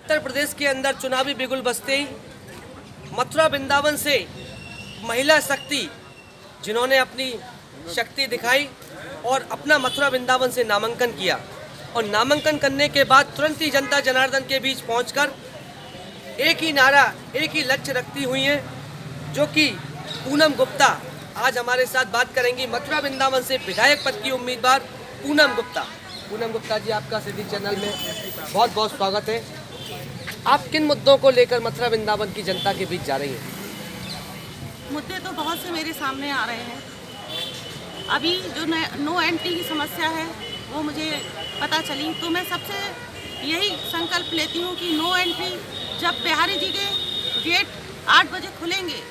उत्तर प्रदेश के अंदर चुनावी बिगुल बजते ही मथुरा वृंदावन से महिला शक्ति जिन्होंने अपनी शक्ति दिखाई और अपना मथुरा वृंदावन से नामांकन किया और नामांकन करने के बाद तुरंत ही जनता जनार्दन के बीच पहुंचकर एक ही नारा, एक ही लक्ष्य रखती हुई हैं, जो कि पूनम गुप्ता आज हमारे साथ बात करेंगी। मथुरा वृंदावन से विधायक पद की उम्मीदवार पूनम गुप्ता। पूनम गुप्ता जी, आपका सिटी चैनल में बहुत बहुत स्वागत है। आप किन मुद्दों को लेकर मथुरा वृंदावन की जनता के बीच जा रही हैं? मुद्दे तो बहुत से मेरे सामने आ रहे हैं। अभी जो नो एंट्री की समस्या है वो मुझे पता चली, तो मैं सबसे यही संकल्प लेती हूँ कि नो एंट्री, जब बिहारी जी के गेट 8 बजे खुलेंगे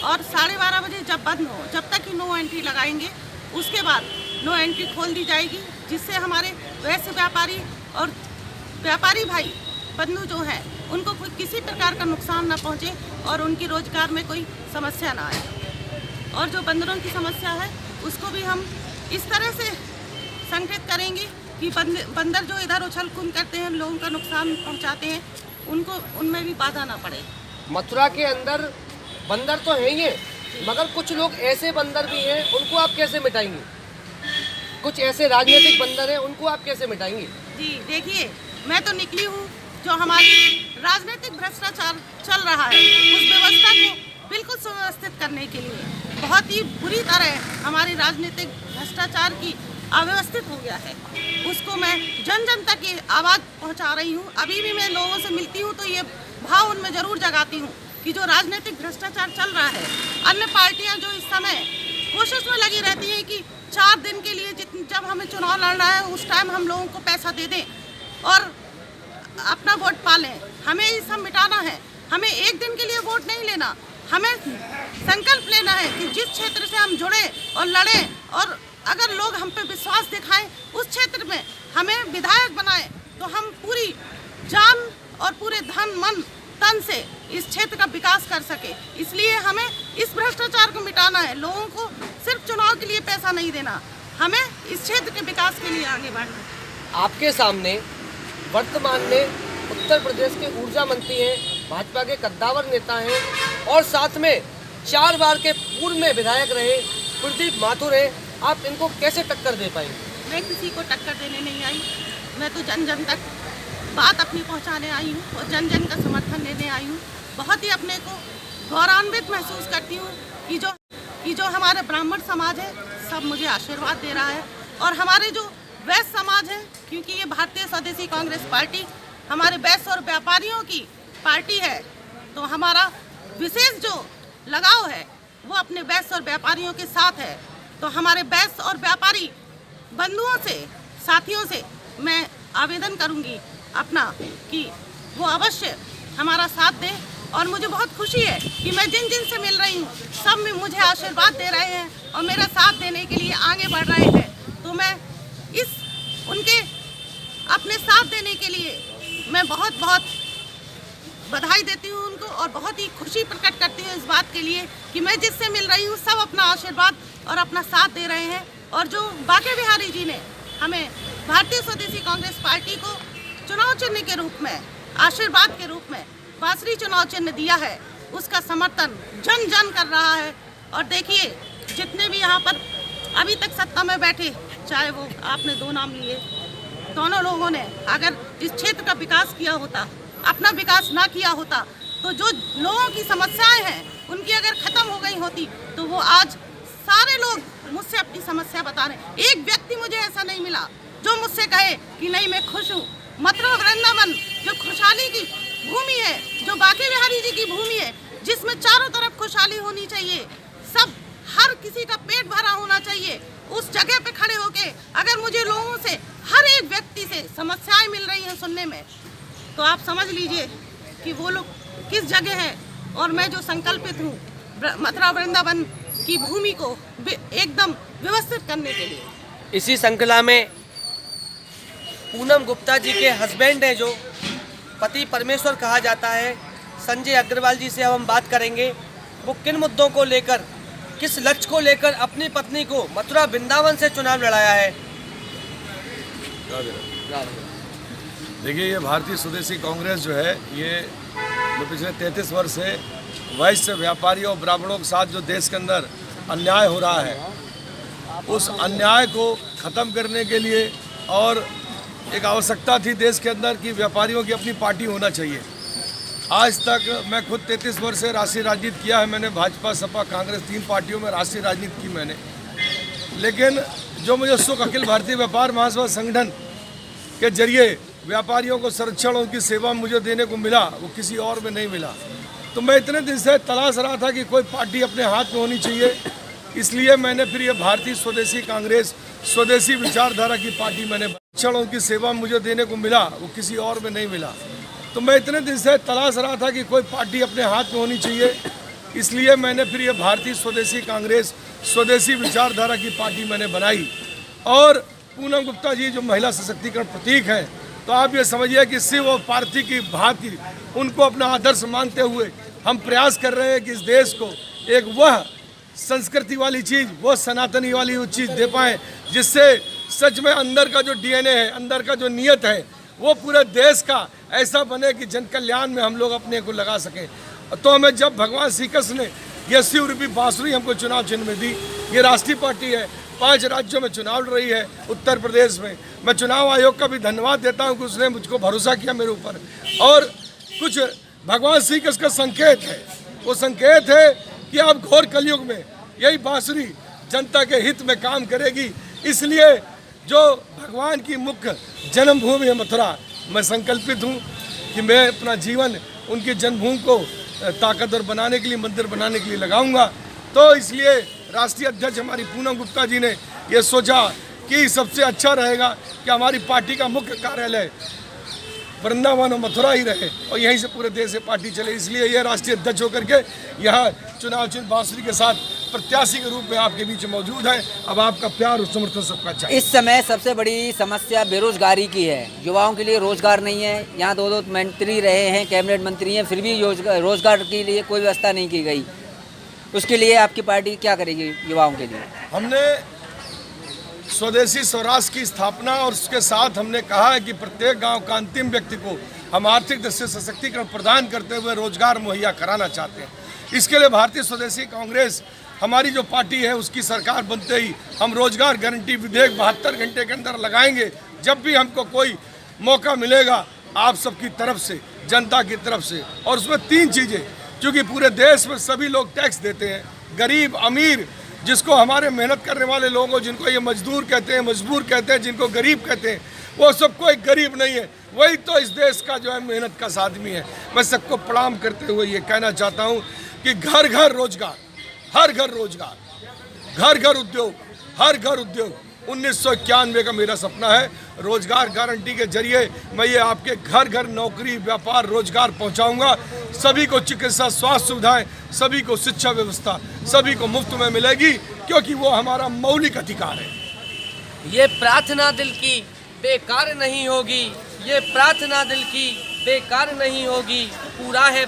और 12:30 बजे जब बंद हो, जब तक ही नो एंट्री लगाएंगे, उसके बाद नो एंट्री खोल दी जाएगी, जिससे हमारे वैसे व्यापारी और व्यापारी भाई बंधु जो हैं उनको कोई किसी प्रकार का नुकसान ना पहुंचे और उनकी रोजगार में कोई समस्या ना आए। और जो बंदरों की समस्या है उसको भी हम इस तरह से संगठित करेंगे कि बंदर जो इधर उछल कूद करते हैं, लोगों का नुकसान पहुंचाते हैं, उनको उनमें भी बाधा ना पड़े। मथुरा के अंदर बंदर तो हैं ही, मगर कुछ लोग ऐसे बंदर भी हैं, उनको आप कैसे मिटाएंगे? कुछ ऐसे राजनीतिक बंदर हैं, उनको आप कैसे मिटाएंगे? जी देखिए, मैं तो निकली हूँ जो हमारी राजनीतिक भ्रष्टाचार चल रहा है उस व्यवस्था को बिल्कुल सुव्यवस्थित करने के लिए बहुत ही बुरी तरह हमारी राजनीतिक भ्रष्टाचार की अव्यवस्थित हो गया है, उसको मैं जन जन तक ये आवाज़ पहुंचा रही हूं। अभी भी मैं लोगों से मिलती हूं तो ये भाव उनमें ज़रूर जगाती हूं कि जो राजनीतिक भ्रष्टाचार चल रहा है, अन्य पार्टियां जो इस समय कोशिश में लगी रहती हैं कि 4 दिन के लिए जब हमें चुनाव लड़ना है उस टाइम हम लोगों को पैसा दे दें और अपना वोट पालें। हमें ये सब मिटाना है। हमें एक दिन के लिए वोट नहीं लेना, हमें संकल्प लेना है कि जिस क्षेत्र से हम जुड़े और लड़ें और अगर लोग हम पे विश्वास दिखाएं, उस क्षेत्र में हमें विधायक बनाएं, तो हम पूरी जान और पूरे धन मन तन से इस क्षेत्र का विकास कर सके। इसलिए हमें इस भ्रष्टाचार को मिटाना है। लोगों को सिर्फ चुनाव के लिए पैसा नहीं देना, हमें इस क्षेत्र के विकास के लिए आगे बढ़ना है। आपके सामने वर्तमान में उत्तर प्रदेश के ऊर्जा मंत्री हैं, भाजपा के कद्दावर नेता हैं और साथ में 4 बार के पूर्व में विधायक रहे प्रदीप माथुर हैं। आप इनको कैसे टक्कर दे पाएंगे? मैं किसी को टक्कर देने नहीं आई, मैं तो जन जन तक बात अपनी पहुंचाने आई हूँ और जन जन का समर्थन लेने आई हूँ। बहुत ही अपने को गौरवान्वित महसूस करती हूँ कि जो हमारे ब्राह्मण समाज है सब मुझे आशीर्वाद दे रहा है और हमारे जो वैश्य समाज है, क्योंकि ये भारतीय स्वदेशी कांग्रेस पार्टी हमारे वैश्य और व्यापारियों की पार्टी है, तो हमारा विशेष जो लगाव है वो अपने वैश्य और व्यापारियों के साथ है। तो हमारे वैश्य और व्यापारी बंधुओं से, साथियों से मैं आवेदन करूंगी अपना कि वो अवश्य हमारा साथ दें। और मुझे बहुत खुशी है कि मैं जिन जिन से मिल रही हूँ सब में मुझे आशीर्वाद दे रहे हैं और मेरा साथ देने के लिए आगे बढ़ रहे हैं। तो मैं उनके अपने साथ देने के लिए मैं बहुत बहुत बधाई देती हूँ उनको और बहुत ही खुशी प्रकट करती हूँ इस बात के लिए कि मैं जिससे मिल रही हूँ सब अपना आशीर्वाद और अपना साथ दे रहे हैं। और जो बाके बिहारी जी ने हमें भारतीय स्वदेशी कांग्रेस पार्टी को चुनाव चिन्ह के रूप में, आशीर्वाद के रूप में बांसुरी चुनाव चिन्ह दिया है, उसका समर्थन जन जन कर रहा है। और देखिए, जितने भी यहाँ पर अभी तक सत्ता में बैठे, चाहे वो आपने 2 नाम लिए, दोनों लोगों ने अगर इस क्षेत्र का विकास किया होता, अपना विकास ना किया होता, तो जो लोगों की समस्याएं हैं उनकी अगर खत्म हो गई होती, तो वो आज सारे लोग मुझसे अपनी समस्या बता रहे हैं। एक व्यक्ति मुझे ऐसा नहीं मिला जो मुझसे कहे कि नहीं मैं खुश हूँ। मथुरा वृंदावन जो खुशहाली की भूमि है, जो बाके बिहारी जी की भूमि है, जिसमें चारों तरफ खुशहाली होनी चाहिए, सब हर किसी का पेट भरा होना चाहिए, उस जगह पे खड़े होके अगर मुझे लोगों से, हर एक व्यक्ति से समस्याएं मिल रही हैं सुनने में, तो आप समझ लीजिए कि वो लोग किस जगह हैं। और मैं जो संकल्पित हूँ मथुरा वृंदावन की भूमि को एकदम व्यवस्थित करने के लिए। इसी श्रृंखला में पूनम गुप्ता जी के हस्बैंड हैं, जो पति परमेश्वर कहा जाता है, संजय अग्रवाल जी से अब हम बात करेंगे। वो किन मुद्दों को लेकर, किस लक्ष्य को लेकर अपनी पत्नी को मथुरा वृंदावन से चुनाव लड़ाया है। देखिए, ये भारतीय स्वदेशी कांग्रेस जो है, ये जो पिछले 33 वर्ष से वैश्य व्यापारियों और ब्राह्मणों के साथ जो देश के अंदर अन्याय हो रहा है, उस अन्याय को ख़त्म करने के लिए और एक आवश्यकता थी देश के अंदर कि व्यापारियों की अपनी पार्टी होना चाहिए। आज तक मैं खुद 33 वर्ष से राष्ट्रीय राजनीति किया है। मैंने भाजपा, सपा, कांग्रेस 3 पार्टियों में राष्ट्रीय राजनीति की मैंने। लेकिन जो मुझे सुख अखिल भारतीय व्यापार महासभा संगठन के जरिए व्यापारियों को संरक्षण, उनकी सेवा मुझे देने को मिला, वो किसी और में नहीं मिला। तो मैं इतने दिन से तलाश रहा था कि कोई पार्टी अपने हाथ में होनी चाहिए, इसलिए मैंने फिर ये भारतीय स्वदेशी कांग्रेस, स्वदेशी विचारधारा की पार्टी मैंने संरक्षण, उनकी सेवा मुझे देने को मिला, वो किसी और में नहीं मिला। तो मैं इतने दिन से तलाश रहा था कि कोई पार्टी अपने हाथ में होनी चाहिए, इसलिए मैंने फिर ये भारतीय स्वदेशी कांग्रेस, स्वदेशी विचारधारा की पार्टी मैंने बनाई। और पूनम गुप्ता जी जो महिला सशक्तिकरण प्रतीक हैं, तो आप ये समझिए कि शिव और पार्थिव की भांति उनको अपना आदर्श मानते हुए हम प्रयास कर रहे हैं कि इस देश को एक वह संस्कृति वाली चीज़, वो सनातनी वाली वो चीज़ दे पाएँ जिससे सच में अंदर का जो डीएनए है, अंदर का जो नियत है, वो पूरे देश का ऐसा बने कि जन कल्याण में हम लोग अपने को लगा सकें। तो हमें जब भगवान श्री कृष्ण ने ये 80 रुपये बांसुरी हमको चुनाव चिन्ह में दी, ये राष्ट्रीय पार्टी है, 5 राज्यों में चुनाव लड़ रही है, उत्तर प्रदेश में। मैं चुनाव आयोग का भी धन्यवाद देता हूँ कि उसने मुझको भरोसा किया मेरे ऊपर। और कुछ भगवान श्री कृष्ण का संकेत है, वो संकेत है कि अब घोर कलयुग में यही बांसुरी जनता के हित में काम करेगी। इसलिए जो भगवान की मुख्य जन्मभूमि है मथुरा, मैं संकल्पित हूँ कि मैं अपना जीवन उनकी जन्मभूमि को ताकतवर बनाने के लिए, मंदिर बनाने के लिए लगाऊंगा। तो इसलिए राष्ट्रीय अध्यक्ष हमारी पूनम गुप्ता जी ने ये सोचा कि सबसे अच्छा रहेगा कि हमारी पार्टी का मुख्य कार्यालय वृंदावन और मथुरा ही रहे और यहीं से पूरे देश से पार्टी चले। इसलिए यह राष्ट्रीय अध्यक्ष होकर के यहाँ चुनाव चिन्ह बांसुरी के साथ प्रत्याशी के रूप में आपके बीच मौजूद है। अब आपका प्यार और समर्थन सबका चाहिए। इस समय सबसे बड़ी समस्या बेरोजगारी की है। युवाओं के लिए रोजगार नहीं है। यहाँ 2 मंत्री रहे हैं, कैबिनेट मंत्री हैं, फिर भी रोजगार के लिए कोई व्यवस्था नहीं की गई। उसके लिए आपकी पार्टी क्या करेगी युवाओं के लिए? हमने स्वदेशी स्वराज की स्थापना और उसके साथ हमने कहा है कि प्रत्येक गांव का अंतिम व्यक्ति को हम आर्थिक दृष्टि से सशक्तिकरण प्रदान करते हुए रोजगार मुहैया कराना चाहते हैं। इसके लिए भारतीय स्वदेशी कांग्रेस हमारी जो पार्टी है, उसकी सरकार बनते ही हम रोजगार गारंटी विधेयक 72 घंटे के अंदर लगाएंगे। जब भी हमको कोई मौका मिलेगा आप सबकी तरफ से, जनता की तरफ से। और उसमें 3 चीज़ें, क्योंकि पूरे देश में सभी लोग टैक्स देते हैं, गरीब अमीर, जिसको हमारे मेहनत करने वाले लोगों, जिनको ये मजदूर कहते हैं, मजबूर कहते हैं, जिनको गरीब कहते हैं, वो सब कोई गरीब नहीं है, वही तो इस देश का जो है मेहनत का आदमी है। मैं सबको प्रणाम करते हुए ये कहना चाहता हूँ कि घर घर रोजगार, हर घर रोजगार, घर घर उद्योग, हर घर उद्योग। 1991 का मेरा सपना है। रोजगार गारंटी के जरिए मैं ये आपके घर घर नौकरी, व्यापार, रोजगार पहुंचाऊंगा। सभी को चिकित्सा, स्वास्थ्य सुविधाएं, सभी को शिक्षा व्यवस्था, सभी को मुफ्त में मिलेगी, क्योंकि वो हमारा मौलिक अधिकार है। ये प्रार्थना दिल की बेकार नहीं होगी, ये प्रार्थना दिल की बेकार नहीं होगी, पूरा है